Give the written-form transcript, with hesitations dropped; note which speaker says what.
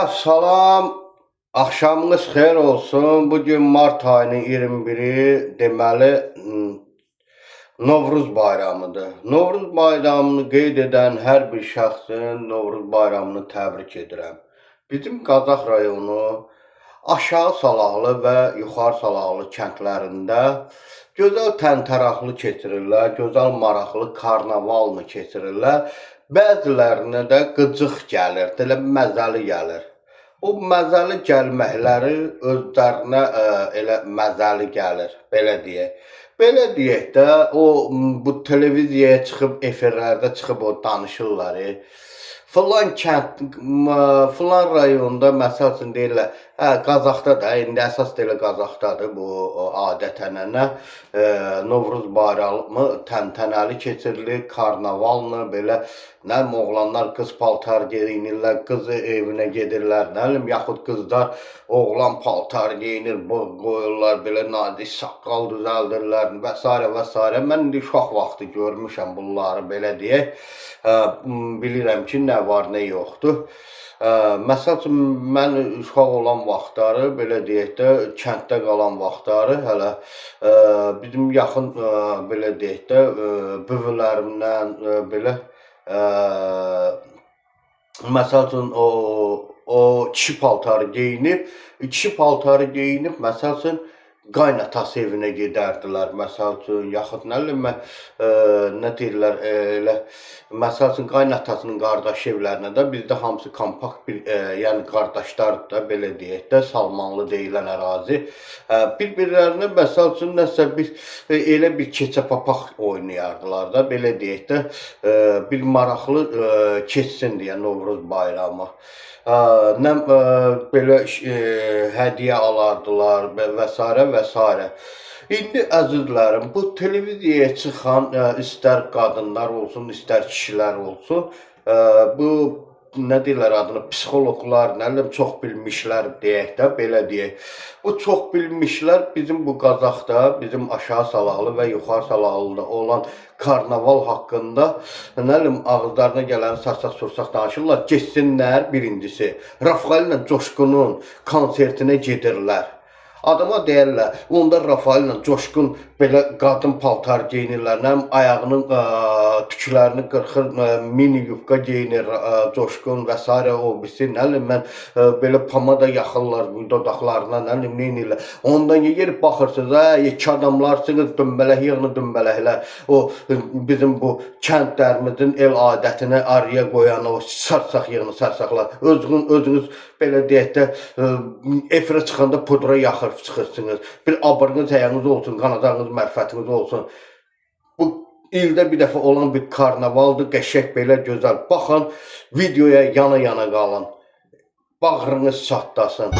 Speaker 1: Salam, axşamınız xeyir olsun. Bugün mart ayının 21-i deməli Novruz bayramıdır. Novruz bayramını qeyd edən hər bir şəxsin Novruz bayramını təbrik edirəm. Bizim Qazax rayonu Aşağı Salahlı və Yuxarı Salahlı kəndlərində gözəl təntəraqlı keçirirlər, gözəl maraqlı karnavalını keçirirlər. Bəzilərinə də qıcıq gəlir, elə məzəli gəlir. O məzəli gəlməkləri özlərinə elə məzəli gəlir, belə deyək. Belə deyək də, o bu televiziyaya çıxıb, efirlərdə çıxıb o danışırlar. Filan kənd, filan rayonda məsəl üçün deyirlər, Qazaxda da, indi əsas deyirlər Qazaxdadır bu adət-ənənə, Novruz bayramı təntənəli keçirilir, karnavalını belə, nə bilim, oğlanlar qız paltar geyinirlər, qızı evinə gedirlər, nə bilim, yaxud qızlar oğlan paltar geyinir, bığ qoyurlar, belə nazik saqqal düzəldirlər və s. və s. Mən indi uşaq vaxtı görmüşəm bunları, belə deyək. Bilirəm ki, nə var, nə yoxdur. Məsəl üçün, mən uşaq olan vaxtları, belə deyək də, kənddə qalan vaxtları, hələ bizim yaxın, belə deyək də, büvülərimdən, belə, məsəl üçün, o kişi paltarı geyinib, məsəl üçün, qaynatası evinə gedərdilər, məsəl üçün, yaxud nə bilim, nə deyirlər, elə, məsəl üçün, qaynatasının qardaşı evlərinə də bizdə hamısı kompakt bir, yəni qardaşlardır da, belə deyək də, Salmanlı deyilən ərazi. Bir-birlərinə, məsəl üçün, nəsə bir, elə bir keçə papaq oynayardılar da, belə deyək də, bir maraqlı keçsin deyə Novruz bayramı. Nə belə hədiyyə alardılar və s. və s. İndi əzizlərim, bu televiziyaya çıxan istər qadınlar olsun, istər kişilər olsun, bu nə deyirlər adını, psixoloqlar, nə bilim, çox bilmişlər deyək də, belə deyək. Bu çox bilmişlər bizim bu Qazaxda, bizim Aşağı Salahlı və Yuxarı Salahlıda olan karnaval haqqında, nə bilim, ağızlarına gələni sarsaq-sursaq danışırlar. Geçsinlər birincisi, Rafael ilə Coşqunun konsertinə gedirlər. Adama deyərlər, onda Rafael ilə Coşqun belə qadın paltar geyinirlər, nə ayağının tüklərini qırxır, mini yubka geyinir Coşqun və s. o birisi, nə bilim, mən belə pomada yaxırlar dodaqlarına, nə bilim, neynirlər. Ondan yerib baxırsınız, iki adamlarsınız, dümbələk yığını dümbələklər, o bizim bu kəndlərimizin el adətini araya qoyan o sarsaq yığını sarsaqlar, özünüz belə deyək də, efirə çıxanda pudra yaxır çıxırsınız, bir abırınız, həyəniz olsun, qanadağınız, mərfətiniz olsun. Bu ildə bir dəfə olan bir karnavaldır, qəşək belə gözəl. Baxın, videoya yana-yana qalın, bağrınız çatlasın.